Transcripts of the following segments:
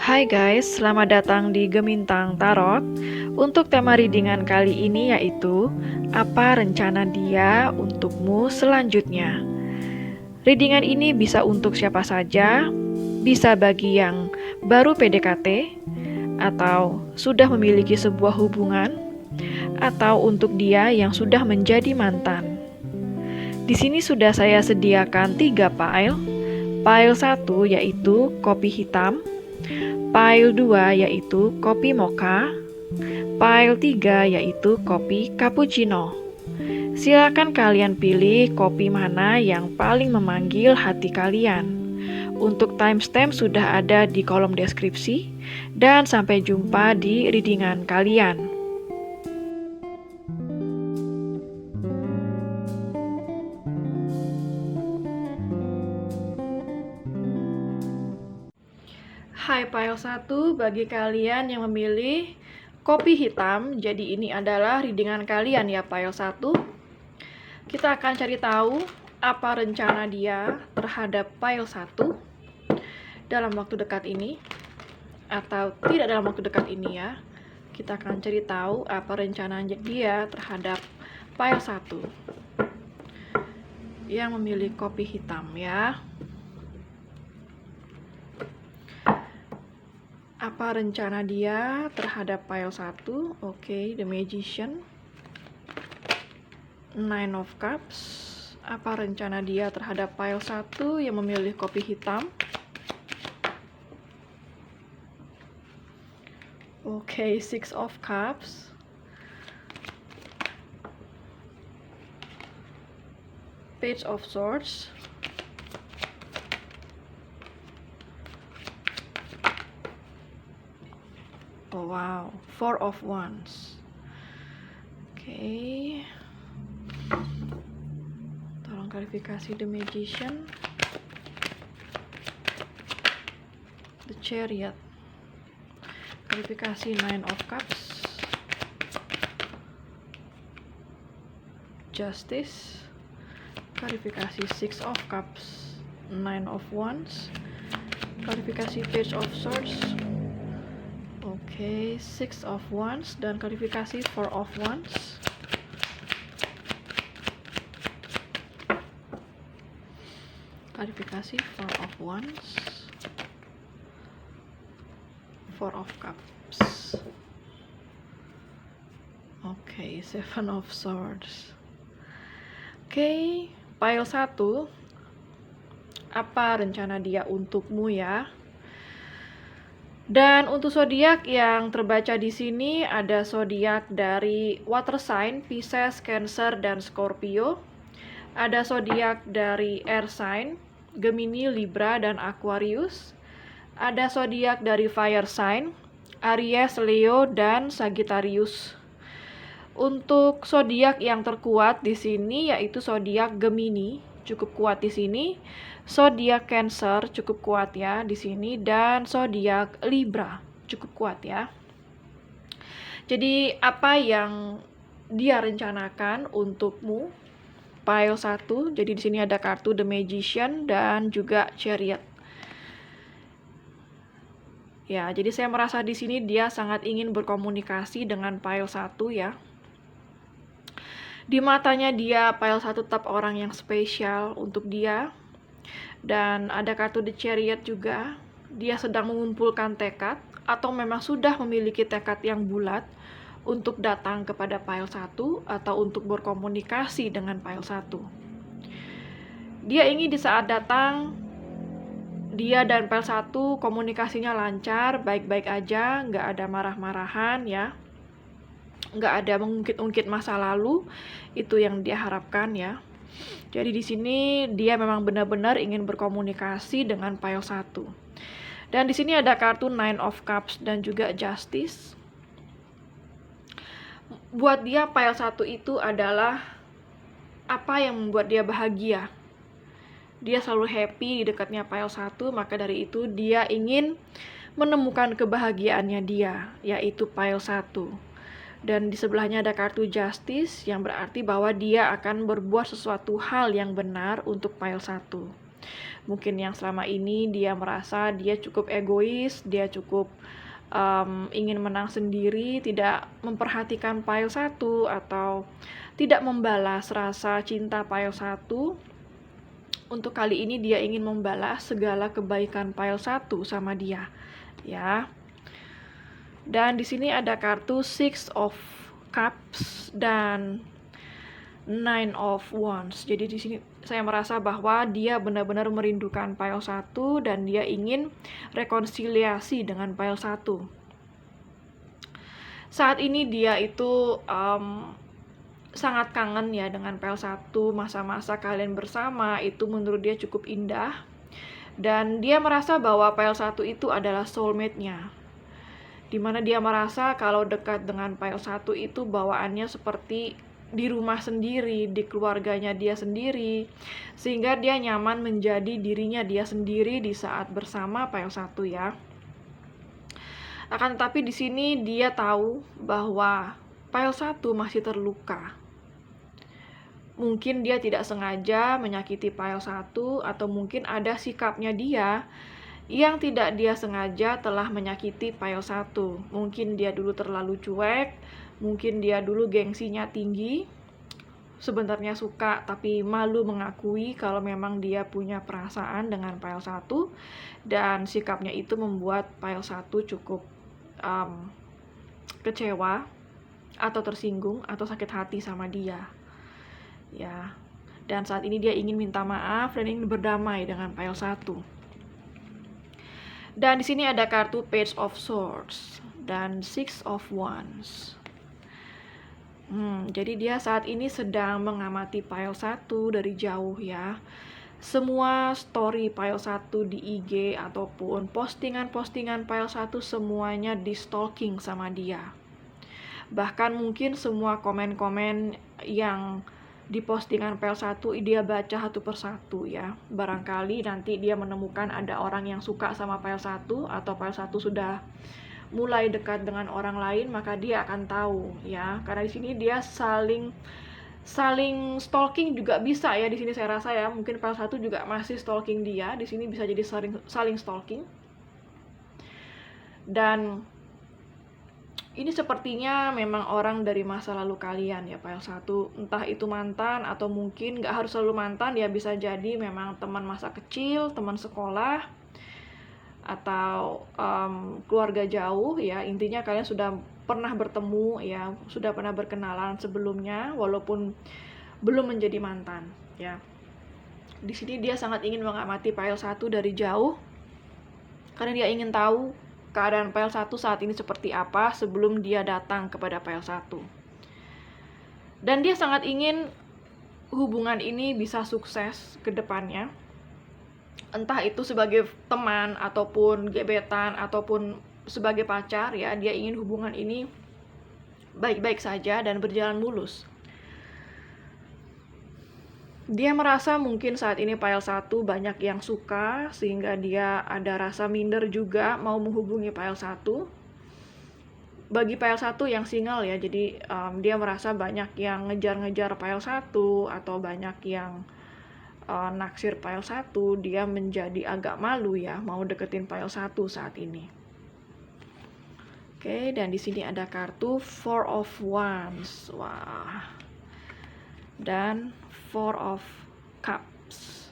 Hai guys, selamat datang di Gemintang Tarot. Untuk tema readingan kali ini yaitu apa rencana dia untukmu selanjutnya. Readingan ini bisa untuk siapa saja, bisa bagi yang baru PDKT, atau sudah memiliki sebuah hubungan, atau untuk dia yang sudah menjadi mantan. Di sini sudah saya sediakan 3 file. File 1 yaitu kopi hitam, file 2 yaitu kopi mocha, file 3 yaitu kopi cappuccino. Silakan kalian pilih kopi mana yang paling memanggil hati kalian. Untuk timestamp sudah ada di kolom deskripsi, dan sampai jumpa di readingan kalian. Hai file 1 bagi kalian yang memilih kopi hitam. Jadi ini adalah readingan kalian ya file 1. Kita akan cari tahu apa rencana dia terhadap file 1 dalam waktu dekat ini, atau tidak dalam waktu dekat ini ya. Kita akan cari tahu apa rencana dia terhadap file 1 yang memilih kopi hitam ya. Apa rencana dia terhadap file 1? Oke, The Magician, Nine of Cups. Apa rencana dia terhadap file 1 yang memilih kopi hitam? Oke, Six of Cups. Page of Swords. Oh wow, Four of Wands. Oke. Tolong klarifikasi The Magician. The Chariot. Klarifikasi Nine of Cups. Justice. Klarifikasi Six of Cups. Nine of Wands. Klarifikasi Page of Swords. Oke, Six of Wands dan klarifikasi Four of Wands. Klarifikasi Four of Wands. Four of Cups. Oke, Seven of Swords. Oke, file 1. Apa rencana dia untukmu ya? Dan untuk zodiak yang terbaca di sini ada zodiak dari water sign, Pisces, Cancer, dan Scorpio. Ada zodiak dari air sign, Gemini, Libra, dan Aquarius. Ada zodiak dari fire sign, Aries, Leo, dan Sagittarius. Untuk zodiak yang terkuat di sini yaitu zodiak Gemini, cukup kuat di sini. Zodiak Cancer cukup kuat ya di sini, dan zodiak Libra cukup kuat ya. Jadi apa yang dia rencanakan untukmu file 1? Jadi di sini ada kartu The Magician dan juga Chariot. Ya, jadi saya merasa di sini dia sangat ingin berkomunikasi dengan file 1 ya. Di matanya dia file 1 tetap orang yang spesial untuk dia. Dan ada kartu The Chariot juga. Dia sedang mengumpulkan tekad atau memang sudah memiliki tekad yang bulat untuk datang kepada file 1 atau untuk berkomunikasi dengan file 1. Dia ingin di saat datang, dia dan file 1 komunikasinya lancar, baik-baik aja, nggak ada marah-marahan ya. Nggak ada mengungkit-ungkit masa lalu, itu yang dia harapkan ya. Jadi di sini dia memang benar-benar ingin berkomunikasi dengan file 1. Dan di sini ada kartu Nine of Cups dan juga Justice. Buat dia file 1 itu adalah apa yang membuat dia bahagia. Dia selalu happy di dekatnya file 1, maka dari itu dia ingin menemukan kebahagiaannya dia, yaitu file 1. Dan di sebelahnya ada kartu Justice yang berarti bahwa dia akan berbuat sesuatu hal yang benar untuk file 1. Mungkin yang selama ini dia merasa dia cukup egois, dia cukup ingin menang sendiri, tidak memperhatikan pile 1 atau tidak membalas rasa cinta pile 1. Untuk kali ini dia ingin membalas segala kebaikan pile 1 sama dia, ya. Dan di sini ada kartu Six of Cups dan Nine of Wands. Jadi di sini saya merasa bahwa dia benar-benar merindukan pile 1 dan dia ingin rekonsiliasi dengan pile 1. Saat ini dia itu sangat kangen ya dengan pile 1, masa-masa kalian bersama itu menurut dia cukup indah. Dan dia merasa bahwa pile 1 itu adalah soulmate-nya. Dimana dia merasa kalau dekat dengan pile 1 itu bawaannya seperti di rumah sendiri, di keluarganya dia sendiri, sehingga dia nyaman menjadi dirinya dia sendiri di saat bersama pile 1 ya. Akan tetapi di sini dia tahu bahwa pile 1 masih terluka. Mungkin dia tidak sengaja menyakiti pile 1 atau mungkin ada sikapnya dia yang tidak dia sengaja telah menyakiti pile 1. Mungkin dia dulu terlalu cuek, mungkin dia dulu gengsinya tinggi, sebenarnya suka tapi malu mengakui kalau memang dia punya perasaan dengan pile 1, dan sikapnya itu membuat pile 1 cukup kecewa atau tersinggung atau sakit hati sama dia. Ya. Dan saat ini dia ingin minta maaf dan ingin berdamai dengan pile 1. Dan di sini ada kartu Page of Swords dan Six of Wands. Jadi dia saat ini sedang mengamati pile 1 dari jauh ya. Semua story pile 1 di IG ataupun postingan-postingan pile 1 semuanya di stalking sama dia. Bahkan mungkin semua komen-komen yang di postingan pile 1 dia baca satu persatu ya. Barangkali nanti dia menemukan ada orang yang suka sama pile 1 atau pile 1 sudah mulai dekat dengan orang lain, maka dia akan tahu ya. Karena di sini dia saling stalking juga bisa ya. Di sini saya rasa ya, mungkin pile 1 juga masih stalking dia. Di sini bisa jadi saling stalking. Dan ini sepertinya memang orang dari masa lalu kalian ya, pile 1. Entah itu mantan atau mungkin nggak harus selalu mantan ya, bisa jadi memang teman masa kecil, teman sekolah, atau keluarga jauh ya. Intinya kalian sudah pernah bertemu ya, sudah pernah berkenalan sebelumnya walaupun belum menjadi mantan ya. Di sini dia sangat ingin mengamati pile 1 dari jauh karena dia ingin tahu keadaan pile 1 saat ini seperti apa sebelum dia datang kepada pile 1. Dan dia sangat ingin hubungan ini bisa sukses ke depannya. Entah itu sebagai teman ataupun gebetan ataupun sebagai pacar ya, dia ingin hubungan ini baik-baik saja dan berjalan mulus. Dia merasa mungkin saat ini pile 1 banyak yang suka sehingga dia ada rasa minder juga mau menghubungi pile 1. Bagi pile 1 yang single ya, jadi dia merasa banyak yang ngejar-ngejar pile 1 atau banyak yang naksir pile 1, dia menjadi agak malu ya mau deketin pile 1 saat ini. Oke, dan di sini ada kartu Four of Wands. Wah. Dan Four of Cups.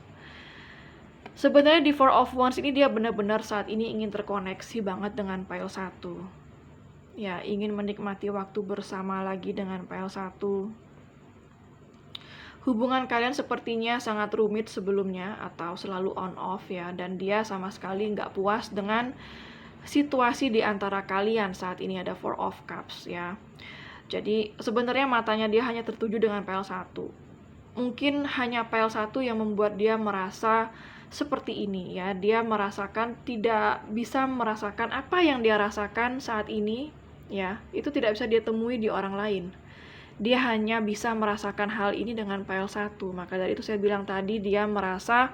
Sebenarnya di Four of Wands ini dia benar-benar saat ini ingin terkoneksi banget dengan pile 1. Ya, ingin menikmati waktu bersama lagi dengan pile 1. Hubungan kalian sepertinya sangat rumit sebelumnya atau selalu on off ya, dan dia sama sekali nggak puas dengan situasi di antara kalian saat ini. Ada Four of Cups ya. Jadi sebenarnya matanya dia hanya tertuju dengan pile 1. Mungkin hanya pile 1 yang membuat dia merasa seperti ini ya. Dia merasakan tidak bisa merasakan apa yang dia rasakan saat ini ya. Itu tidak bisa dia temui di orang lain. Dia hanya bisa merasakan hal ini dengan pile 1. Maka dari itu saya bilang tadi dia merasa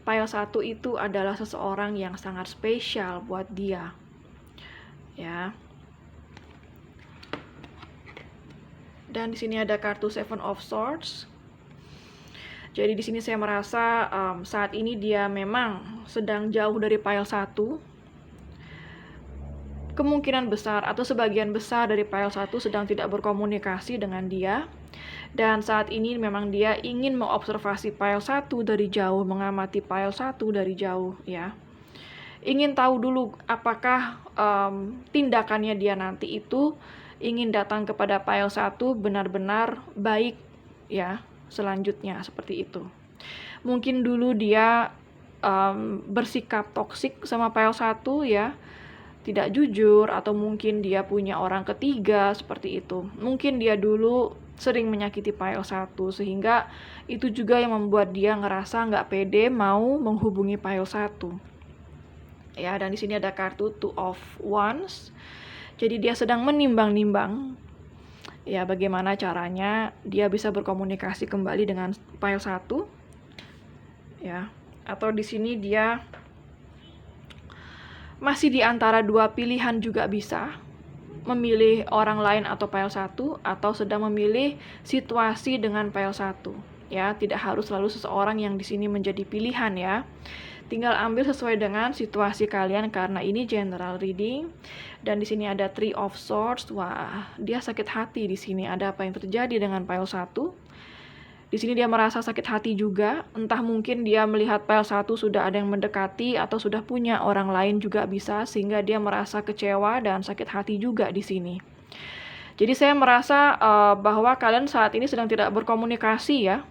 pile 1 itu adalah seseorang yang sangat spesial buat dia. Ya. Dan di sini ada kartu Seven of Swords. Jadi di sini saya merasa saat ini dia memang sedang jauh dari file 1. Kemungkinan besar atau sebagian besar dari file 1 sedang tidak berkomunikasi dengan dia. Dan saat ini memang dia ingin mengobservasi file 1 dari jauh, mengamati file 1 dari jauh ya. Ingin tahu dulu apakah tindakannya dia nanti itu ingin datang kepada file 1 benar-benar baik ya, selanjutnya seperti itu. Mungkin dulu dia bersikap toksik sama file 1 ya, tidak jujur, atau mungkin dia punya orang ketiga seperti itu. Mungkin dia dulu sering menyakiti file 1 sehingga itu juga yang membuat dia ngerasa nggak pede mau menghubungi file 1. Ya, dan di sini ada kartu Two of Wands. Jadi dia sedang menimbang-nimbang ya bagaimana caranya dia bisa berkomunikasi kembali dengan file 1. Ya, atau di sini dia masih di antara dua pilihan juga bisa. Memilih orang lain atau file 1 atau sedang memilih situasi dengan file 1. Ya, tidak harus selalu seseorang yang di sini menjadi pilihan ya. Tinggal ambil sesuai dengan situasi kalian karena ini general reading. Dan di sini ada Three of Swords. Wah, dia sakit hati di sini. Ada apa yang terjadi dengan file 1? Di sini dia merasa sakit hati juga. Entah mungkin dia melihat file 1 sudah ada yang mendekati atau sudah punya orang lain juga bisa, sehingga dia merasa kecewa dan sakit hati juga di sini. Jadi saya merasa bahwa kalian saat ini sedang tidak berkomunikasi ya.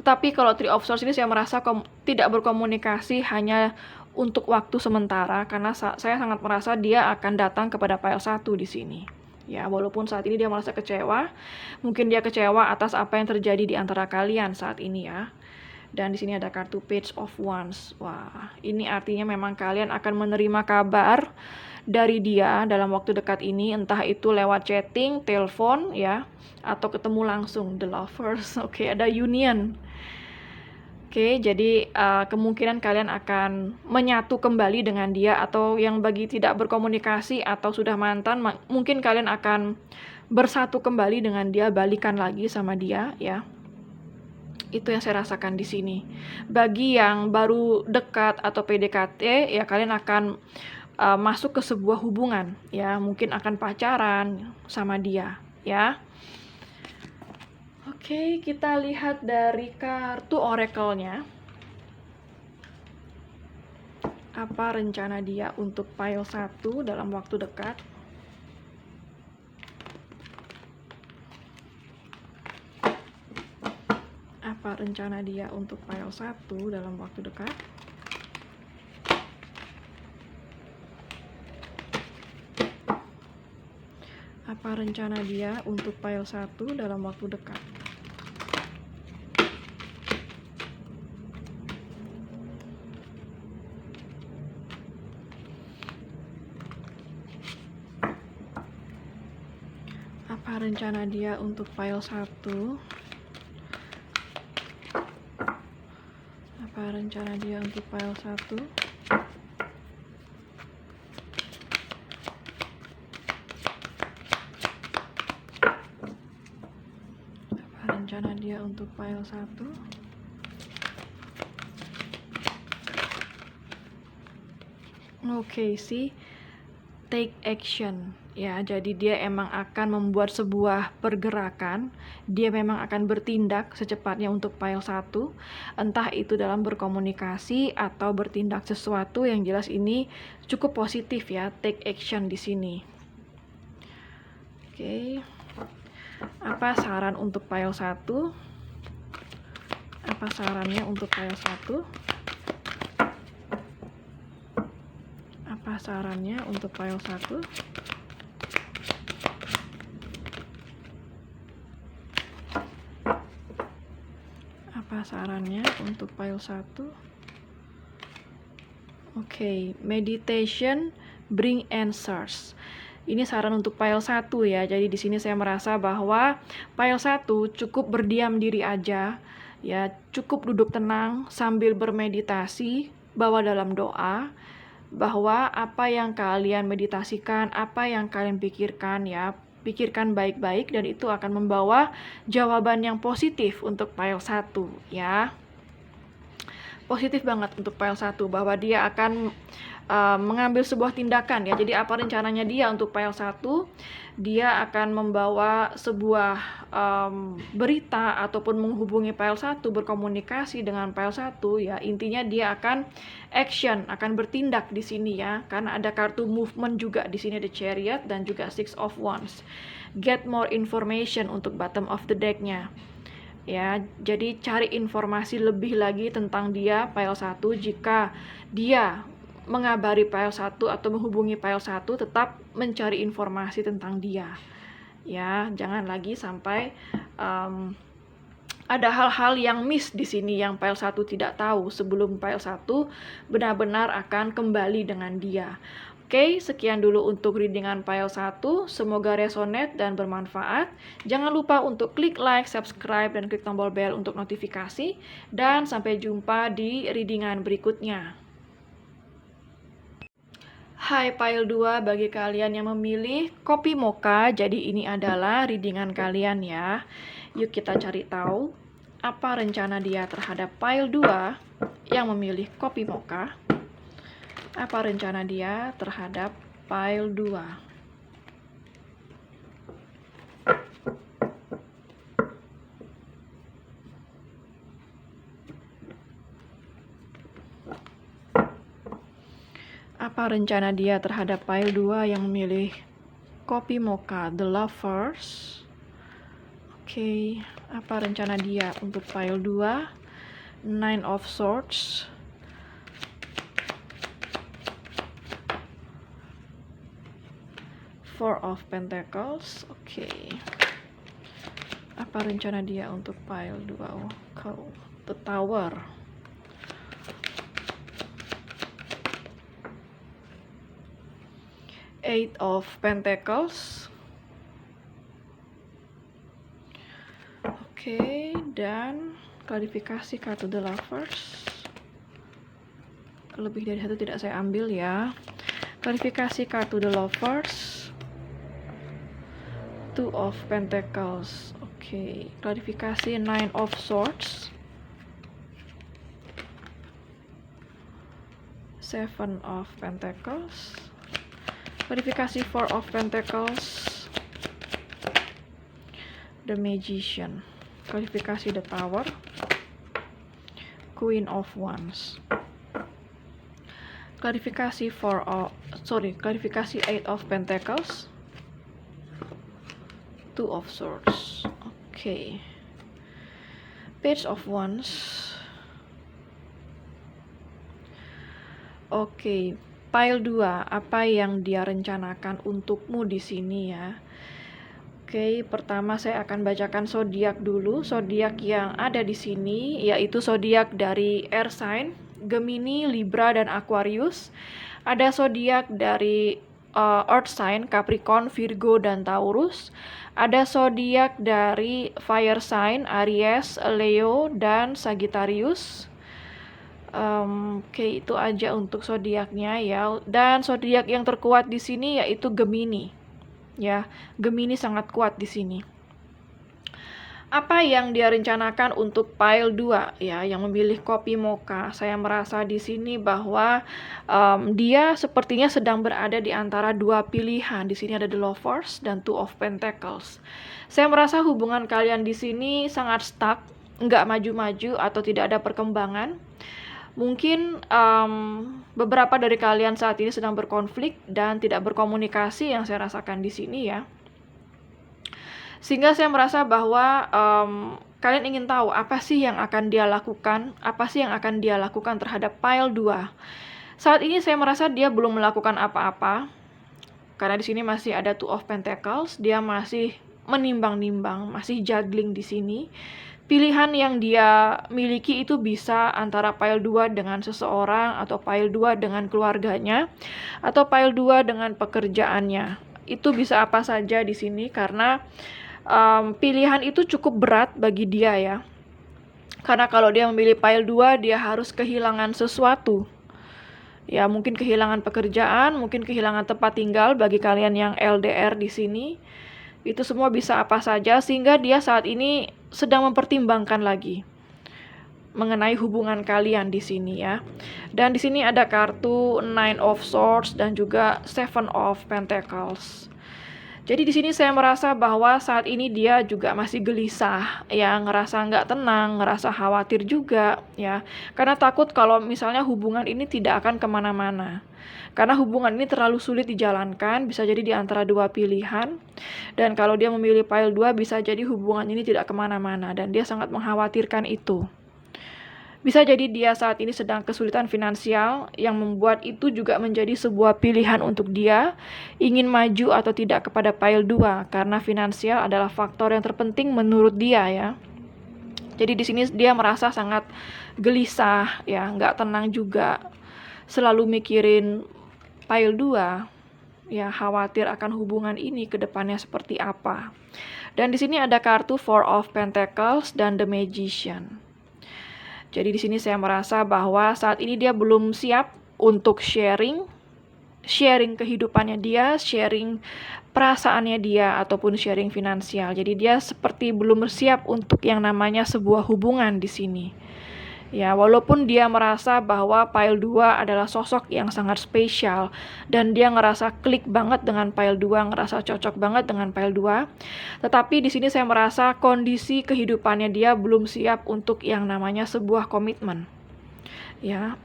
Tapi kalau Three of Swords ini saya merasa tidak berkomunikasi hanya untuk waktu sementara, karena saya sangat merasa dia akan datang kepada file 1 di sini. Ya, walaupun saat ini dia merasa kecewa, mungkin dia kecewa atas apa yang terjadi di antara kalian saat ini ya. Dan di sini ada kartu Page of Wands. Wah, ini artinya memang kalian akan menerima kabar dari dia dalam waktu dekat ini, entah itu lewat chatting, telepon ya, atau ketemu langsung. The Lovers. Oke, ada union. Oke, jadi kemungkinan kalian akan menyatu kembali dengan dia, atau yang bagi tidak berkomunikasi atau sudah mantan, mungkin kalian akan bersatu kembali dengan dia, balikan lagi sama dia ya. Itu yang saya rasakan di sini. Bagi yang baru dekat atau PDKT ya, kalian akan masuk ke sebuah hubungan ya, mungkin akan pacaran sama dia ya. Oke, kita lihat dari kartu oracle-nya. Apa rencana dia untuk file 1 dalam waktu dekat? Apa rencana dia untuk file 1 dalam waktu dekat? Apa rencana dia untuk file 1 dalam waktu dekat? Apa rencana dia untuk file 1? Apa rencana dia untuk file 1? Apa rencana dia untuk file 1? Oke, sih. Take action ya, jadi dia emang akan membuat sebuah pergerakan, dia memang akan bertindak secepatnya untuk file 1, entah itu dalam berkomunikasi atau bertindak sesuatu. Yang jelas ini cukup positif ya, take action di sini. Oke. Apa saran untuk file 1? Apa sarannya untuk file 1? Apa sarannya untuk file 1? Apa sarannya untuk file 1? Oke, meditation bring answers. Ini saran untuk file 1 ya. Jadi di sini saya merasa bahwa file 1 cukup berdiam diri aja ya, cukup duduk tenang sambil bermeditasi, bawa dalam doa bahwa apa yang kalian meditasikan, apa yang kalian pikirkan ya, Pikirkan baik-baik dan itu akan membawa jawaban yang positif untuk file 1 ya. Positif banget untuk file 1 bahwa dia akan mengambil sebuah tindakan ya. Jadi apa rencananya dia untuk file 1? Dia akan membawa sebuah berita ataupun menghubungi file 1, berkomunikasi dengan file 1 ya. Intinya dia akan action, akan bertindak di sini ya. Karena ada kartu movement juga di sini, The Chariot dan juga Six of Wands. Get more information untuk bottom of the deck-nya. Ya, jadi cari informasi lebih lagi tentang dia file 1. Jika dia mengabari file 1 atau menghubungi file 1, tetap mencari informasi tentang dia. Ya, jangan lagi sampai ada hal-hal yang miss di sini yang file 1 tidak tahu sebelum file 1 benar-benar akan kembali dengan dia. Oke, sekian dulu untuk readingan file 1. Semoga resonate dan bermanfaat. Jangan lupa untuk klik like, subscribe, dan klik tombol bell untuk notifikasi. Dan sampai jumpa di readingan berikutnya. Hai file 2, bagi kalian yang memilih kopi mocha, jadi ini adalah readingan kalian ya. Yuk kita cari tahu apa rencana dia terhadap file 2 yang memilih kopi mocha. Apa rencana dia terhadap file 2? Apa rencana dia terhadap file 2 yang memilih kopi mocha, The Lovers? Oke, apa rencana dia untuk file 2? Nine of Swords. Four of Pentacles. Oke. Apa rencana dia untuk file 2? The Tower. Eight of Pentacles. Oke, dan klarifikasi kartu The Lovers. Lebih dari satu tidak saya ambil ya. Klarifikasi kartu The Lovers. Two of Pentacles. Oke, klarifikasi Nine of Swords. Seven of Pentacles. Klarifikasi Four of Pentacles. The Magician. Klarifikasi The Tower. Queen of Wands. Klarifikasi klarifikasi Eight of Pentacles. Two of Swords. Oke. Page of Wands. Oke, file 2, apa yang dia rencanakan untukmu di sini ya? Oke, pertama saya akan bacakan zodiak dulu. Zodiak yang ada di sini yaitu zodiak dari air sign, Gemini, Libra, dan Aquarius. Ada zodiak dari earth sign, Capricorn, Virgo, dan Taurus. Ada zodiak dari fire sign, Aries, Leo, dan Sagittarius. Oke, itu aja untuk zodiaknya ya. Dan zodiak yang terkuat di sini yaitu Gemini. Ya, Gemini sangat kuat di sini. Apa yang dia rencanakan untuk file 2 ya, yang memilih kopi mocha? Saya merasa di sini bahwa dia sepertinya sedang berada di antara dua pilihan. Di sini ada The Lovers dan Two of Pentacles. Saya merasa hubungan kalian di sini sangat stuck, nggak maju-maju atau tidak ada perkembangan. Mungkin beberapa dari kalian saat ini sedang berkonflik dan tidak berkomunikasi yang saya rasakan di sini ya. Sehingga saya merasa bahwa kalian ingin tahu apa sih yang akan dia lakukan, apa sih yang akan dia lakukan terhadap file 2. Saat ini saya merasa dia belum melakukan apa-apa, karena di sini masih ada Two of Pentacles, dia masih menimbang-nimbang, masih juggling di sini. Pilihan yang dia miliki itu bisa antara file 2 dengan seseorang, atau file 2 dengan keluarganya, atau file 2 dengan pekerjaannya. Itu bisa apa saja di sini karena pilihan itu cukup berat bagi dia ya. Karena kalau dia memilih file 2, dia harus kehilangan sesuatu. Ya, mungkin kehilangan pekerjaan, mungkin kehilangan tempat tinggal bagi kalian yang LDR di sini. Itu semua bisa apa saja, sehingga dia saat ini sedang mempertimbangkan lagi mengenai hubungan kalian di sini ya. Dan di sini ada kartu Nine of Swords dan juga Seven of Pentacles. Jadi di sini saya merasa bahwa saat ini dia juga masih gelisah, ya, ngerasa nggak tenang, ngerasa khawatir juga, ya. Karena takut kalau misalnya hubungan ini tidak akan kemana-mana. Karena hubungan ini terlalu sulit dijalankan, bisa jadi di antara dua pilihan. Dan kalau dia memilih pile 2, bisa jadi hubungan ini tidak kemana-mana. Dan dia sangat mengkhawatirkan itu. Bisa jadi dia saat ini sedang kesulitan finansial yang membuat itu juga menjadi sebuah pilihan untuk dia ingin maju atau tidak kepada pile 2, karena finansial adalah faktor yang terpenting menurut dia ya. Jadi di sini dia merasa sangat gelisah ya, nggak tenang juga, selalu mikirin pile 2 ya, khawatir akan hubungan ini ke depannya seperti apa. Dan di sini ada kartu Four of Pentacles dan The Magician. Jadi di sini saya merasa bahwa saat ini dia belum siap untuk sharing kehidupannya dia, sharing perasaannya dia, ataupun sharing finansial. Jadi dia seperti belum siap untuk yang namanya sebuah hubungan di sini. Ya, walaupun dia merasa bahwa pile 2 adalah sosok yang sangat spesial dan dia ngerasa klik banget dengan pile 2, ngerasa cocok banget dengan pile 2. Tetapi di sini saya merasa kondisi kehidupannya dia belum siap untuk yang namanya sebuah komitmen. Ya.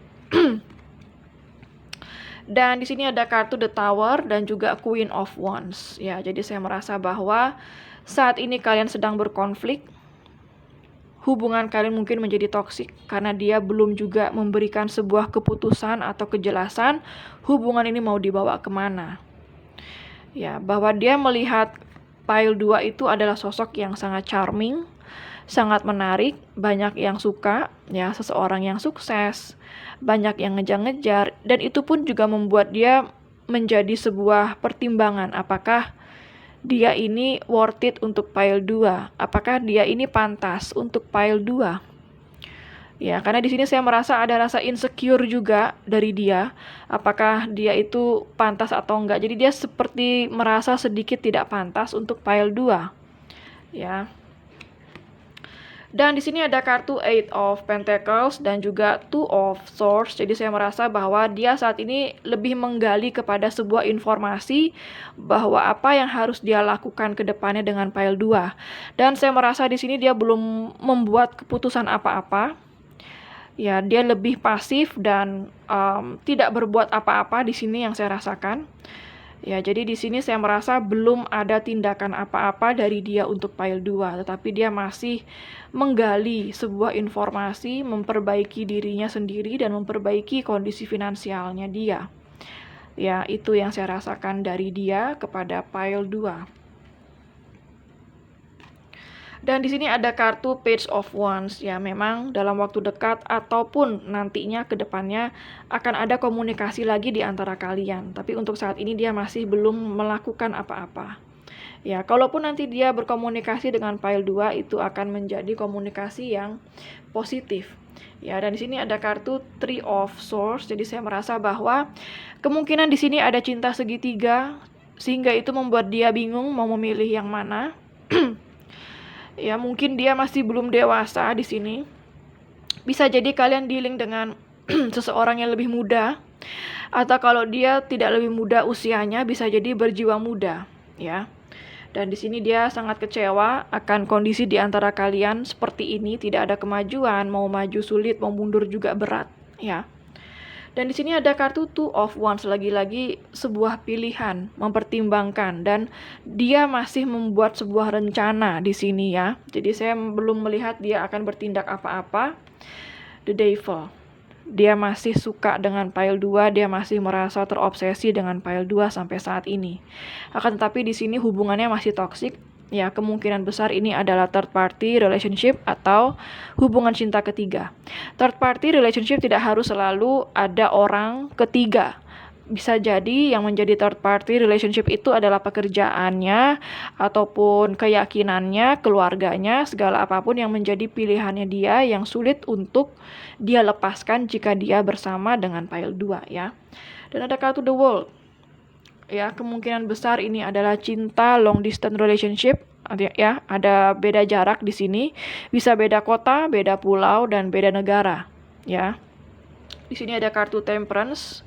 Dan di sini ada kartu The Tower dan juga Queen of Wands. Ya, jadi saya merasa bahwa saat ini kalian sedang berkonflik. Hubungan kalian mungkin menjadi toksik karena dia belum juga memberikan sebuah keputusan atau kejelasan hubungan ini mau dibawa kemana. Ya, bahwa dia melihat pile 2 itu adalah sosok yang sangat charming, sangat menarik, banyak yang suka, ya, seseorang yang sukses, banyak yang ngejar-ngejar, dan itu pun juga membuat dia menjadi sebuah pertimbangan apakah dia ini worth it untuk pile 2. Apakah dia ini pantas untuk pile 2? Ya, karena di sini saya merasa ada rasa insecure juga dari dia. Apakah dia itu pantas atau enggak. Jadi dia seperti merasa sedikit tidak pantas untuk pile 2. Ya. Dan di sini ada kartu Eight of Pentacles dan juga Two of Swords. Jadi saya merasa bahwa dia saat ini lebih menggali kepada sebuah informasi bahwa apa yang harus dia lakukan ke depannya dengan pile 2. Dan saya merasa di sini dia belum membuat keputusan apa-apa. Ya, dia lebih pasif dan tidak berbuat apa-apa di sini yang saya rasakan. Ya, jadi di sini saya merasa belum ada tindakan apa-apa dari dia untuk pile 2, tetapi dia masih menggali sebuah informasi, memperbaiki dirinya sendiri dan memperbaiki kondisi finansialnya dia. Ya, itu yang saya rasakan dari dia kepada pile 2. Dan di sini ada kartu Page of Wands. Ya, memang dalam waktu dekat ataupun nantinya ke depannya akan ada komunikasi lagi di antara kalian. Tapi untuk saat ini dia masih belum melakukan apa-apa. Ya, kalaupun nanti dia berkomunikasi dengan pile 2 itu akan menjadi komunikasi yang positif. Ya, dan di sini ada kartu Three of Swords. Jadi saya merasa bahwa kemungkinan di sini ada cinta segitiga sehingga itu membuat dia bingung mau memilih yang mana. Ya, mungkin dia masih belum dewasa di sini. Bisa jadi kalian dealing dengan seseorang yang lebih muda, atau kalau dia tidak lebih muda usianya, bisa jadi berjiwa muda, ya. Dan di sini dia sangat kecewa akan kondisi di antara kalian seperti ini, tidak ada kemajuan, mau maju sulit, mau mundur juga berat, ya. Dan di sini ada kartu Two of Wands, lagi-lagi sebuah pilihan, mempertimbangkan, dan dia masih membuat sebuah rencana di sini ya. Jadi saya belum melihat dia akan bertindak apa-apa. The Devil. Dia masih suka dengan pile 2, dia masih merasa terobsesi dengan pile 2 sampai saat ini. Akan tetapi di sini hubungannya masih toksik. Ya, kemungkinan besar ini adalah third party relationship atau hubungan cinta ketiga. Third party relationship tidak harus selalu ada orang ketiga. Bisa jadi yang menjadi third party relationship itu adalah pekerjaannya, ataupun keyakinannya, keluarganya, segala apapun yang menjadi pilihannya dia yang sulit untuk dia lepaskan jika dia bersama dengan pile 2 ya. Dan ada kartu The World. ya, kemungkinan besar ini adalah cinta long distance relationship. Ya, ada beda jarak di sini, bisa beda kota, beda pulau, dan beda negara. Ya, di sini ada kartu Temperance.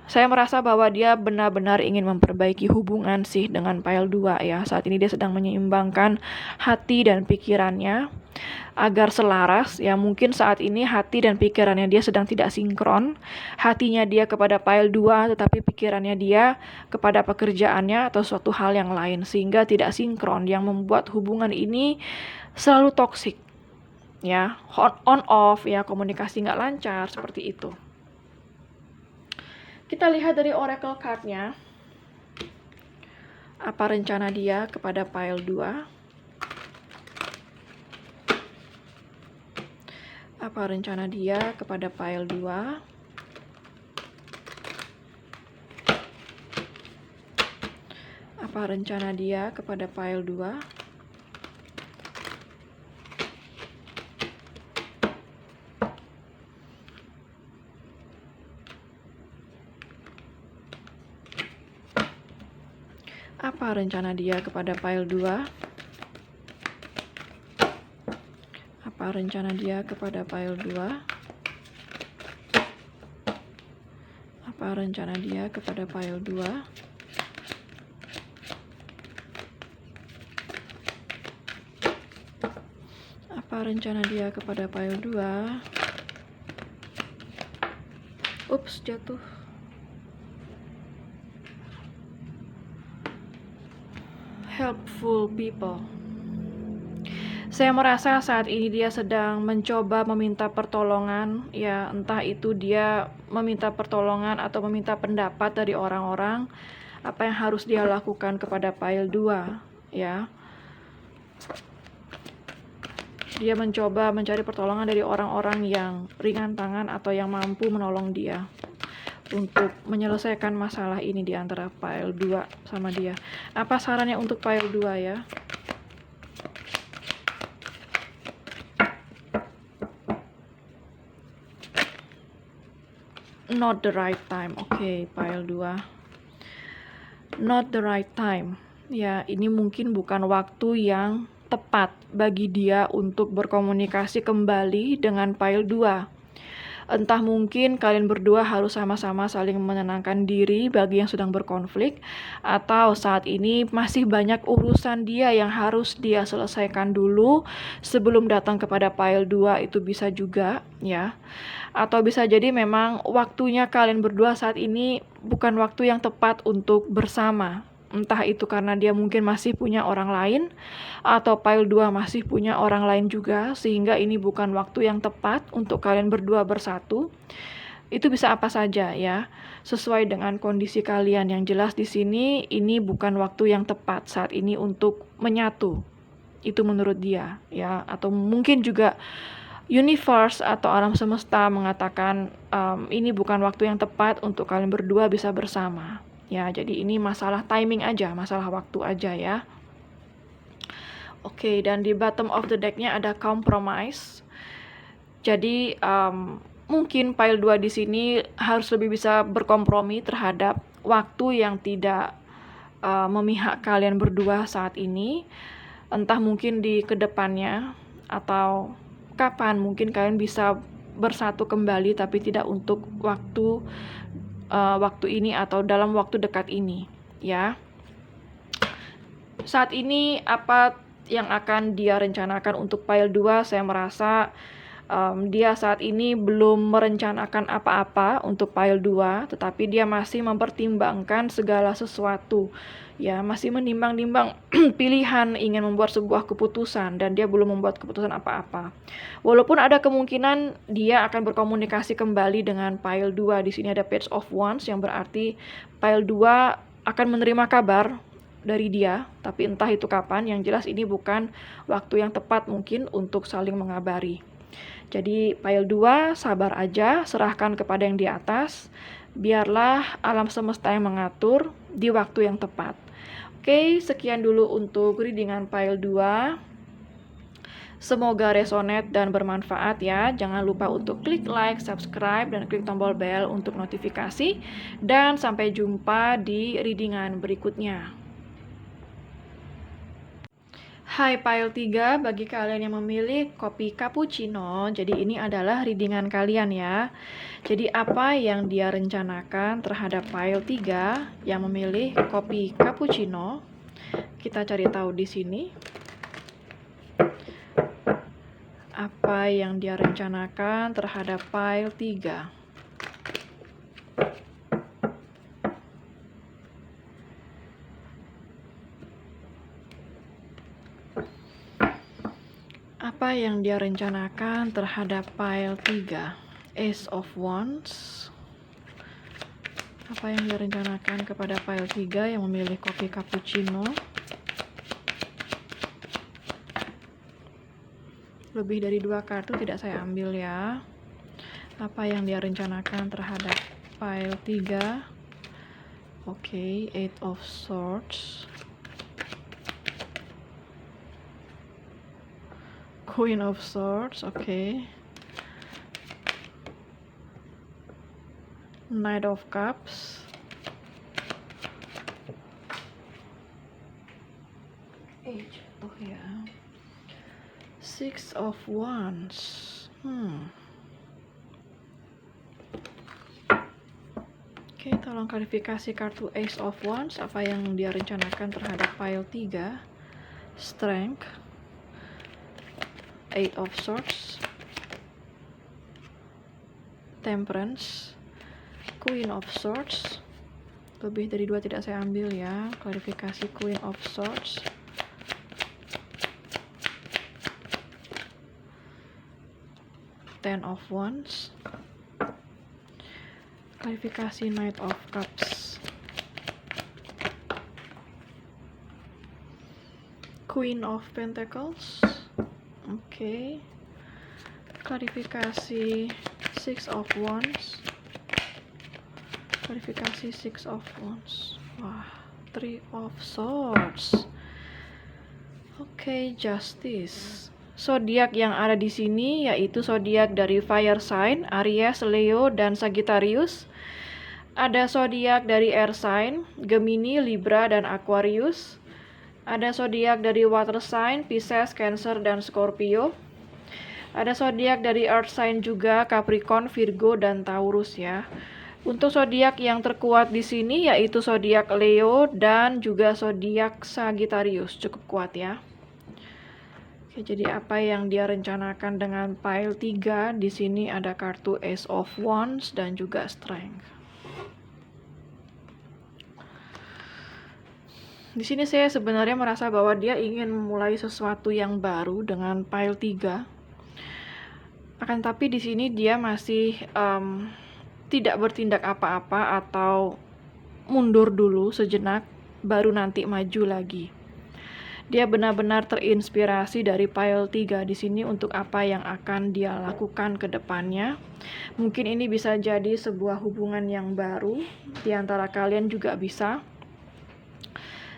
Saya merasa bahwa dia benar-benar ingin memperbaiki hubungan sih dengan pile 2 ya. Saat ini dia sedang menyeimbangkan hati dan pikirannya agar selaras ya. Mungkin saat ini hati dan pikirannya dia sedang tidak sinkron. Hatinya dia kepada pile 2 tetapi pikirannya dia kepada pekerjaannya atau suatu hal yang lain sehingga tidak sinkron yang membuat hubungan ini selalu toksik. Ya, on off ya, komunikasi nggak lancar seperti itu. Kita lihat dari oracle card-nya. Apa rencana dia kepada pile 2? Apa rencana dia kepada pile 2? Apa rencana dia kepada pile 2? Apa rencana dia kepada pile 2? Apa rencana dia kepada pile 2? Apa rencana dia kepada pile 2? Apa rencana dia kepada pile 2? Ups, jatuh. Helpful people. Saya merasa saat ini dia sedang mencoba meminta pertolongan, ya entah itu dia meminta pertolongan atau meminta pendapat dari orang-orang apa yang harus dia lakukan kepada pile 2, ya. Dia mencoba mencari pertolongan dari orang-orang yang ringan tangan atau yang mampu menolong dia untuk menyelesaikan masalah ini di antara pile 2 sama dia. Apa sarannya untuk pile 2 ya? Not the right time. Oke, pile 2. Not the right time. Ya, ini mungkin bukan waktu yang tepat bagi dia untuk berkomunikasi kembali dengan pile 2. Entah mungkin kalian berdua harus sama-sama saling menenangkan diri bagi yang sedang berkonflik, atau saat ini masih banyak urusan dia yang harus dia selesaikan dulu sebelum datang kepada pile 2, itu bisa juga ya. Atau bisa jadi memang waktunya kalian berdua saat ini bukan waktu yang tepat untuk bersama. Entah itu karena dia mungkin masih punya orang lain, atau pile 2 masih punya orang lain juga, sehingga ini bukan waktu yang tepat untuk kalian berdua bersatu. Itu bisa apa saja ya, sesuai dengan kondisi kalian. Yang jelas di sini ini bukan waktu yang tepat saat ini untuk menyatu. Itu menurut dia ya, atau mungkin juga universe atau alam semesta mengatakan ini bukan waktu yang tepat untuk kalian berdua bisa bersama. Ya, jadi ini masalah timing aja, masalah waktu aja ya. Oke, dan di bottom of the deck-nya ada compromise. Jadi mungkin pile 2 di sini harus lebih bisa berkompromi terhadap waktu yang tidak memihak kalian berdua saat ini. Entah mungkin di kedepannya atau kapan mungkin kalian bisa bersatu kembali, tapi tidak untuk waktu ini atau dalam waktu dekat ini ya. Saat ini apa yang akan dia rencanakan untuk pile 2, saya merasa dia saat ini belum merencanakan apa-apa untuk pile 2, tetapi dia masih mempertimbangkan segala sesuatu ya, masih menimbang-nimbang pilihan, ingin membuat sebuah keputusan, dan dia belum membuat keputusan apa-apa. Walaupun ada kemungkinan dia akan berkomunikasi kembali dengan pile 2. Di sini ada Page of Wands yang berarti pile 2 akan menerima kabar dari dia, tapi entah itu kapan. Yang jelas ini bukan waktu yang tepat mungkin untuk saling mengabari. Jadi pile 2 sabar aja, serahkan kepada yang di atas, biarlah alam semesta yang mengatur di waktu yang tepat. Oke, sekian dulu untuk readingan pile 2. Semoga resonate dan bermanfaat ya. Jangan lupa untuk klik like, subscribe, dan klik tombol bell untuk notifikasi. Dan sampai jumpa di readingan berikutnya. Hai Pile 3, bagi kalian yang memilih kopi cappuccino, jadi ini adalah readingan kalian ya. Jadi apa yang dia rencanakan terhadap Pile 3 yang memilih kopi cappuccino? Kita cari tahu di sini. Apa yang dia rencanakan terhadap Pile 3? Apa yang dia rencanakan terhadap Pile 3? Ace of Wands. Apa yang dia rencanakan kepada Pile 3 yang memilih kopi cappuccino? Lebih dari 2 kartu tidak saya ambil ya. Apa yang dia rencanakan terhadap Pile 3? Oke, Eight of Swords. Queen of Swords, oke. Knight of Cups. Oh ya. Six of Wands. Oke, tolong klarifikasi kartu Ace of Wands. Apa yang dia rencanakan terhadap Pile 3? Strength. Eight of Swords. Temperance. Queen of Swords. Lebih dari 2 tidak saya ambil ya. Klarifikasi Queen of Swords. Ten of Wands. Klarifikasi Knight of Cups. Queen of Pentacles. Oke. Klarifikasi Six of Wands. Klarifikasi Six of Wands. Wah, Three of Swords. Oke, Justice. Zodiak yang ada di sini yaitu zodiak dari fire sign, Aries, Leo, dan Sagittarius. Ada zodiak dari air sign, Gemini, Libra, dan Aquarius. Ada zodiak dari water sign, Pisces, Cancer, dan Scorpio. Ada zodiak dari earth sign juga, Capricorn, Virgo, dan Taurus ya. Untuk zodiak yang terkuat di sini yaitu zodiak Leo dan juga zodiak Sagittarius, cukup kuat ya. Oke, jadi apa yang dia rencanakan dengan Pile 3? Di sini ada kartu Ace of Wands dan juga Strength. Di sini saya sebenarnya merasa bahwa dia ingin memulai sesuatu yang baru dengan Pile 3. Akan tapi di sini dia masih tidak bertindak apa-apa atau mundur dulu sejenak, baru nanti maju lagi. Dia benar-benar terinspirasi dari Pile 3 di sini untuk apa yang akan dia lakukan ke depannya. Mungkin ini bisa jadi sebuah hubungan yang baru di antara kalian juga bisa.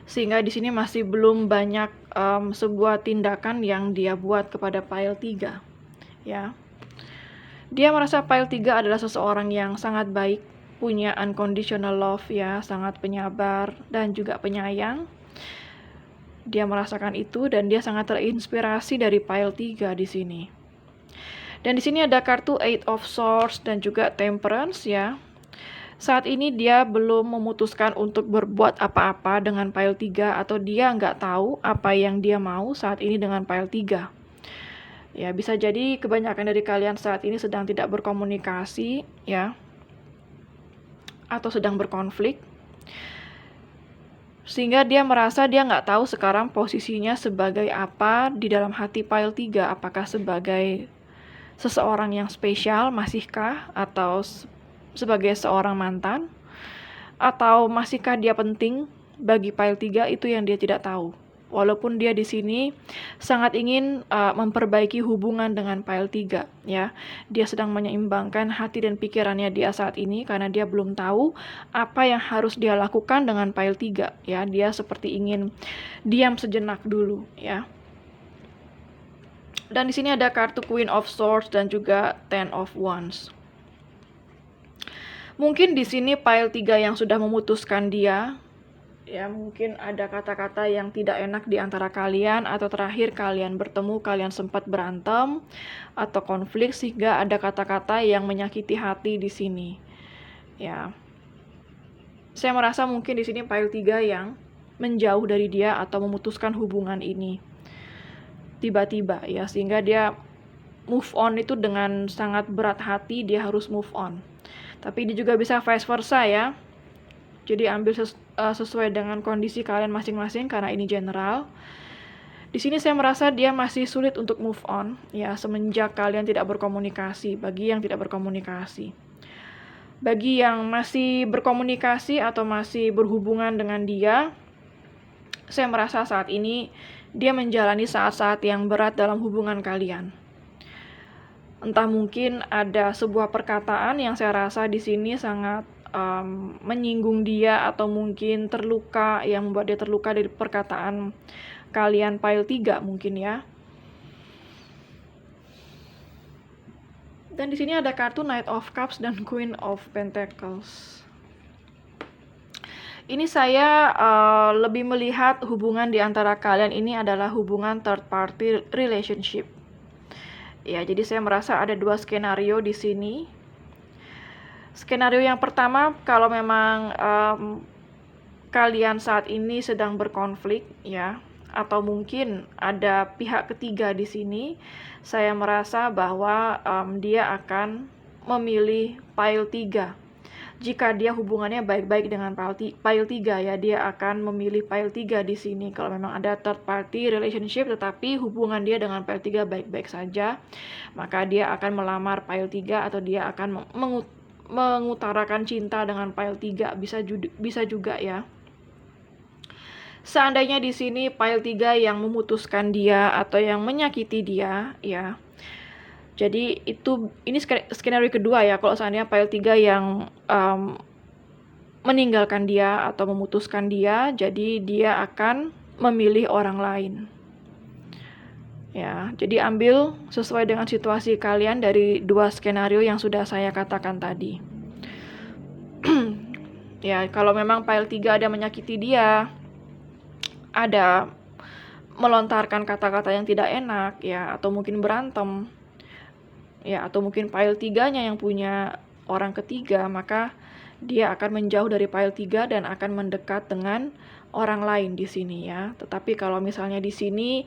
Sehingga di sini masih belum banyak sebuah tindakan yang dia buat kepada Pile 3. Ya. Dia merasa Pile 3 adalah seseorang yang sangat baik, punya unconditional love ya, sangat penyabar dan juga penyayang. Dia merasakan itu dan dia sangat terinspirasi dari Pile 3 di sini. Dan di sini ada kartu Eight of Swords dan juga Temperance ya. Saat ini dia belum memutuskan untuk berbuat apa-apa dengan Pile 3 atau dia nggak tahu apa yang dia mau saat ini dengan Pile 3. Ya, bisa jadi kebanyakan dari kalian saat ini sedang tidak berkomunikasi ya. Atau sedang berkonflik. Sehingga dia merasa dia nggak tahu sekarang posisinya sebagai apa di dalam hati Pile 3. Apakah sebagai seseorang yang spesial, masihkah? Atau sebagai seorang mantan? Atau masihkah dia penting bagi Pile 3? Itu yang dia tidak tahu. Walaupun dia di sini sangat ingin memperbaiki hubungan dengan Pile 3 ya. Dia sedang menyeimbangkan hati dan pikirannya dia saat ini karena dia belum tahu apa yang harus dia lakukan dengan Pile 3 ya. Dia seperti ingin diam sejenak dulu ya. Dan di sini ada kartu Queen of Swords dan juga Ten of Wands. Mungkin di sini pile 3 yang sudah memutuskan dia. Ya, mungkin ada kata-kata yang tidak enak di antara kalian, atau terakhir kalian bertemu, kalian sempat berantem atau konflik sehingga ada kata-kata yang menyakiti hati di sini. Ya. Saya merasa mungkin di sini pile 3 yang menjauh dari dia atau memutuskan hubungan ini. Tiba-tiba ya, sehingga dia move on itu dengan sangat berat hati, dia harus move on. Tapi ini juga bisa vice versa ya. Jadi ambil sesuai dengan kondisi kalian masing-masing karena ini general. Di sini saya merasa dia masih sulit untuk move on ya, semenjak kalian tidak berkomunikasi. Bagi yang tidak berkomunikasi. Bagi yang masih berkomunikasi atau masih berhubungan dengan dia, saya merasa saat ini dia menjalani saat-saat yang berat dalam hubungan kalian. Entah mungkin ada sebuah perkataan yang saya rasa di sini sangat menyinggung dia, atau mungkin terluka, yang membuat dia terluka dari perkataan kalian pile 3 mungkin ya. Dan di sini ada kartu Knight of Cups dan Queen of Pentacles. Ini saya lebih melihat hubungan di antara kalian ini adalah hubungan third party relationship. Ya, jadi saya merasa ada 2 skenario di sini. Skenario yang pertama, kalau memang kalian saat ini sedang berkonflik ya, atau mungkin ada pihak ketiga di sini, saya merasa bahwa dia akan memilih pile 3. Jika dia hubungannya baik-baik dengan pile 3 ya, dia akan memilih pile 3 di sini. Kalau memang ada third party relationship tetapi hubungan dia dengan pile 3 baik-baik saja, maka dia akan melamar pile 3 atau dia akan mengutarakan cinta dengan pile 3, bisa juga ya. Seandainya di sini pile 3 yang memutuskan dia atau yang menyakiti dia ya. Jadi ini skenario kedua ya, kalau seandainya pile 3 yang meninggalkan dia atau memutuskan dia, jadi dia akan memilih orang lain. Ya, jadi ambil sesuai dengan situasi kalian dari 2 skenario yang sudah saya katakan tadi. Ya, kalau memang pile 3 ada menyakiti dia, ada melontarkan kata-kata yang tidak enak ya, atau mungkin berantem ya, atau mungkin pile 3-nya yang punya orang ketiga, maka dia akan menjauh dari pile 3 dan akan mendekat dengan orang lain di sini ya. Tetapi kalau misalnya di sini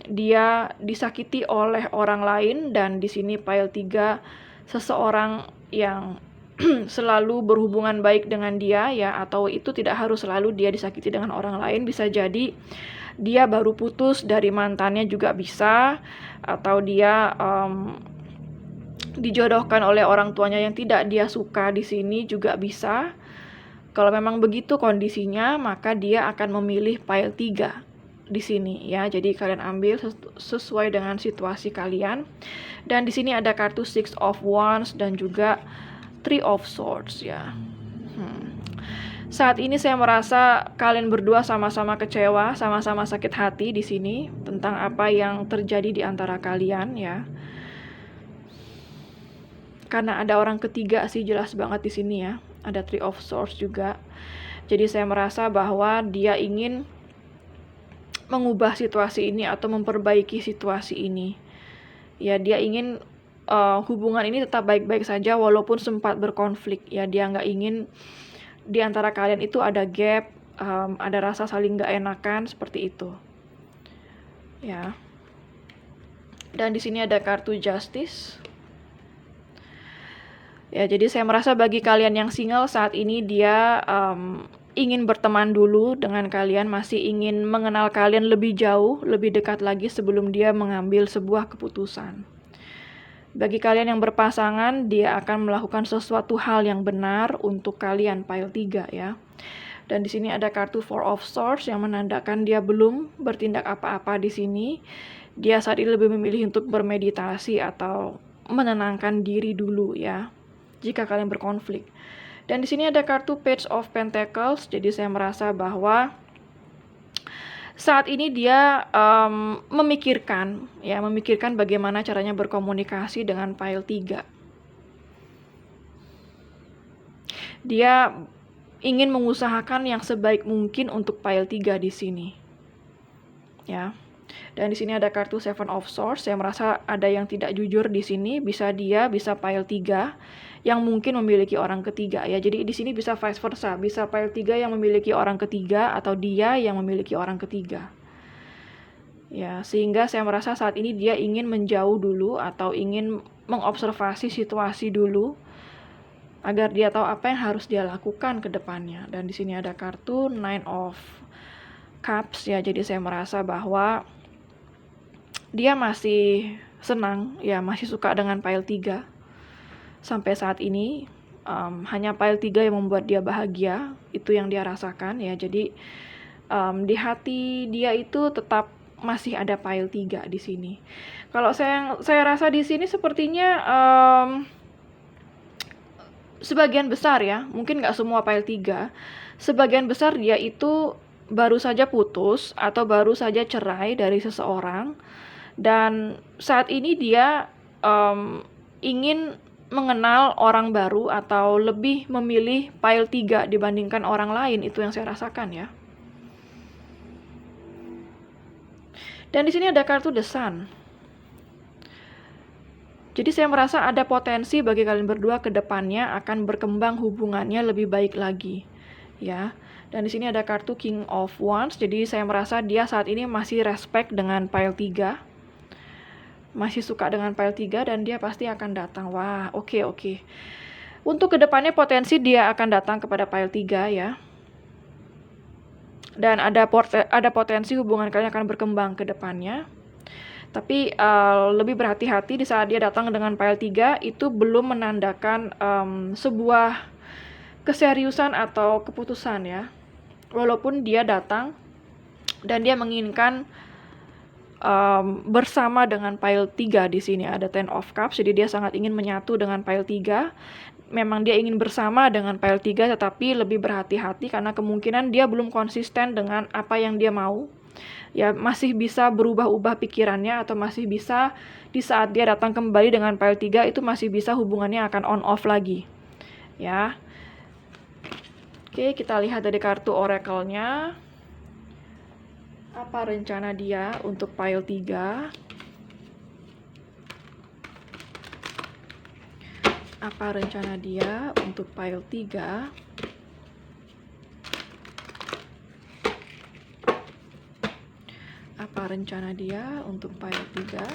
dia disakiti oleh orang lain, dan di sini pile 3 seseorang yang selalu berhubungan baik dengan dia ya, atau itu tidak harus selalu dia disakiti dengan orang lain, bisa jadi dia baru putus dari mantannya juga bisa, atau dia dijodohkan oleh orang tuanya yang tidak dia suka di sini juga bisa. Kalau memang begitu kondisinya, maka dia akan memilih pile 3 di sini ya. Jadi kalian ambil sesuai dengan situasi kalian. Dan di sini ada kartu Six of Wands dan juga Three of Swords ya. Saat ini saya merasa kalian berdua sama-sama kecewa, sama-sama sakit hati di sini tentang apa yang terjadi di antara kalian ya. Karena ada orang ketiga sih, jelas banget di sini ya. Ada Three of Swords juga. Jadi saya merasa bahwa dia ingin mengubah situasi ini atau memperbaiki situasi ini. Ya, dia ingin hubungan ini tetap baik-baik saja walaupun sempat berkonflik. Ya, dia nggak ingin di antara kalian itu ada gap, ada rasa saling nggak enakan seperti itu. Ya. Dan di sini ada kartu Justice. Ya, jadi saya merasa bagi kalian yang single saat ini, dia ingin berteman dulu dengan kalian, masih ingin mengenal kalian lebih jauh, lebih dekat lagi sebelum dia mengambil sebuah keputusan. Bagi kalian yang berpasangan, dia akan melakukan sesuatu hal yang benar untuk kalian, pile 3 ya. Dan di sini ada kartu Four of Swords yang menandakan dia belum bertindak apa-apa di sini. Dia saat ini lebih memilih untuk bermeditasi atau menenangkan diri dulu ya, jika kalian berkonflik. Dan di sini ada kartu Page of Pentacles. Jadi saya merasa bahwa Saat ini dia memikirkan bagaimana caranya berkomunikasi dengan pile 3. Dia ingin mengusahakan yang sebaik mungkin untuk pile 3 di sini. Ya. Dan di sini ada kartu Seven of Swords. Saya merasa ada yang tidak jujur di sini, bisa pile 3 yang mungkin memiliki orang ketiga ya. Jadi di sini bisa vice versa, bisa pile 3 yang memiliki orang ketiga atau dia yang memiliki orang ketiga. Ya, sehingga saya merasa saat ini dia ingin menjauh dulu atau ingin mengobservasi situasi dulu agar dia tahu apa yang harus dia lakukan ke depannya. Dan di sini ada kartu Nine of Cups ya. Jadi saya merasa bahwa dia masih senang ya, masih suka dengan pile 3 sampai saat ini. Hanya pile 3 yang membuat dia bahagia, itu yang dia rasakan ya. Jadi di hati dia itu tetap masih ada pile 3 di sini. Kalau saya rasa di sini sepertinya sebagian besar ya, mungkin nggak semua pile 3, sebagian besar dia itu baru saja putus atau baru saja cerai dari seseorang, dan saat ini dia ingin mengenal orang baru atau lebih memilih pile 3 dibandingkan orang lain. Itu yang saya rasakan ya. Dan di sini ada kartu The Sun. Jadi saya merasa ada potensi bagi kalian berdua ke depannya akan berkembang hubungannya lebih baik lagi. Ya. Dan di sini ada kartu King of Wands. Jadi saya merasa dia saat ini masih respect dengan pile 3. Masih suka dengan pile 3 dan dia pasti akan datang. Wah, oke. Untuk kedepannya potensi dia akan datang kepada pile 3 ya. Dan ada potensi hubungan kalian akan berkembang ke depannya. Tapi lebih berhati-hati di saat dia datang dengan pile 3 itu belum menandakan sebuah keseriusan atau keputusan ya. Walaupun dia datang dan dia menginginkan bersama dengan pile 3 di sini ada Ten of Cups. Jadi dia sangat ingin menyatu dengan pile 3. Memang dia ingin bersama dengan pile 3 tetapi lebih berhati-hati karena kemungkinan dia belum konsisten dengan apa yang dia mau. Ya, masih bisa berubah-ubah pikirannya atau masih bisa di saat dia datang kembali dengan pile 3 itu masih bisa hubungannya akan on off lagi. Ya. Oke, kita lihat dari kartu oracle-nya. Apa rencana dia untuk pile 3? Apa rencana dia untuk pile 3? Apa rencana dia untuk pile 3?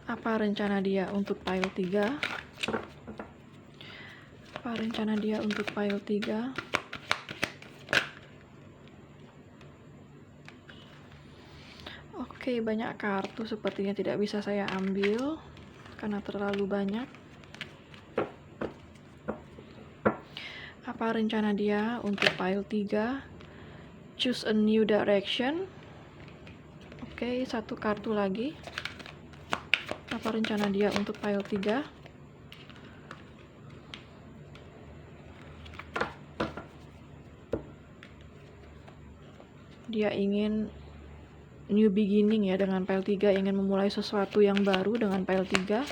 Apa rencana dia untuk pile 3? Apa rencana dia untuk pile 3? Oke, banyak kartu sepertinya tidak bisa saya ambil karena terlalu banyak. Apa rencana dia untuk pile 3? Choose a new direction. Oke, satu kartu lagi. Apa rencana dia untuk pile 3? Dia ingin new beginning ya dengan pile 3, ingin memulai sesuatu yang baru dengan pile 3.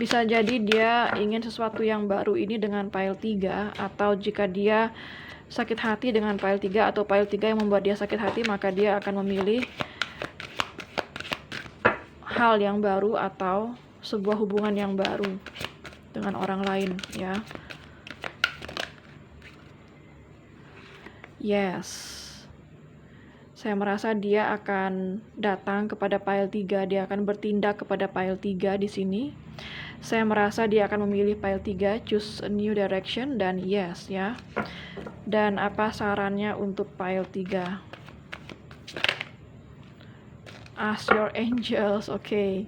Bisa jadi dia ingin sesuatu yang baru ini dengan pile 3, atau jika dia sakit hati dengan pile 3 atau pile 3 yang membuat dia sakit hati, maka dia akan memilih hal yang baru atau sebuah hubungan yang baru dengan orang lain ya. Yes. Saya merasa dia akan datang kepada pile 3, dia akan bertindak kepada pile 3 di sini. Saya merasa dia akan memilih pile 3, choose a new direction, dan yes ya. Dan apa sarannya untuk pile 3? Ask your angels, oke.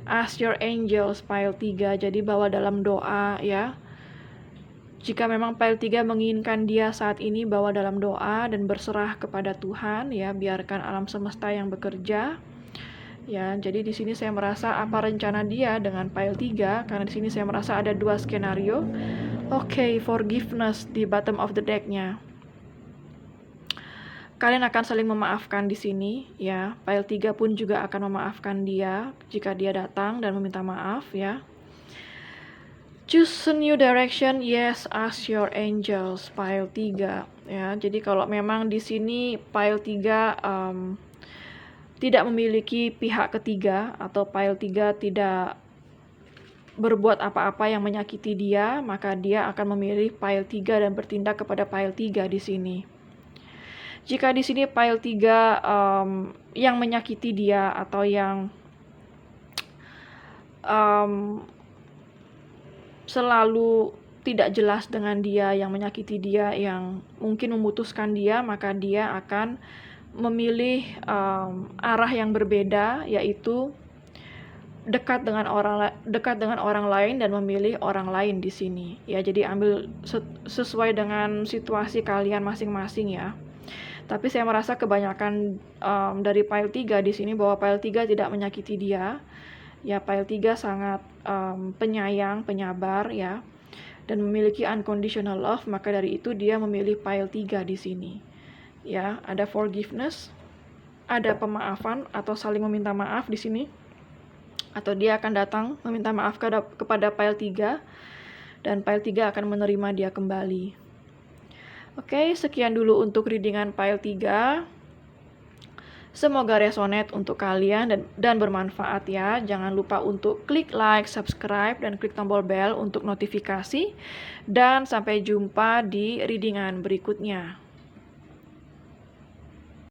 Ask your angels pile 3, jadi bawa dalam doa ya. Jika memang pile 3 menginginkan dia saat ini, bawa dalam doa dan berserah kepada Tuhan ya, biarkan alam semesta yang bekerja. Ya, jadi di sini saya merasa apa rencana dia dengan pile 3, karena di sini saya merasa ada 2 skenario. Oke, forgiveness di bottom of the deck-nya. Kalian akan saling memaafkan di sini ya. Pile 3 pun juga akan memaafkan dia jika dia datang dan meminta maaf ya. Choose a new direction, yes, ask your angels, pile 3 ya. Jadi kalau memang di sini pile 3 tidak memiliki pihak ketiga atau pile 3 tidak berbuat apa-apa yang menyakiti dia, maka dia akan memilih pile 3 dan bertindak kepada pile 3 di sini. Jika di sini pile 3 yang menyakiti dia atau yang selalu tidak jelas dengan dia, yang menyakiti dia, yang mungkin memutuskan dia, maka dia akan memilih arah yang berbeda, yaitu dekat dengan orang lain dan memilih orang lain di sini. Ya, jadi ambil sesuai dengan situasi kalian masing-masing ya. Tapi saya merasa kebanyakan dari pile 3 di sini bahwa pile 3 tidak menyakiti dia. Ya, pile 3 sangat penyayang, penyabar ya, dan memiliki unconditional love, maka dari itu dia memilih pile 3 di sini. Ya, ada forgiveness, ada pemaafan atau saling meminta maaf di sini. Atau dia akan datang meminta maaf kepada pile 3 dan pile 3 akan menerima dia kembali. Oke, sekian dulu untuk readingan pile 3. Semoga resonate untuk kalian dan bermanfaat ya. Jangan lupa untuk klik like, subscribe, dan klik tombol bell untuk notifikasi. Dan sampai jumpa di readingan berikutnya.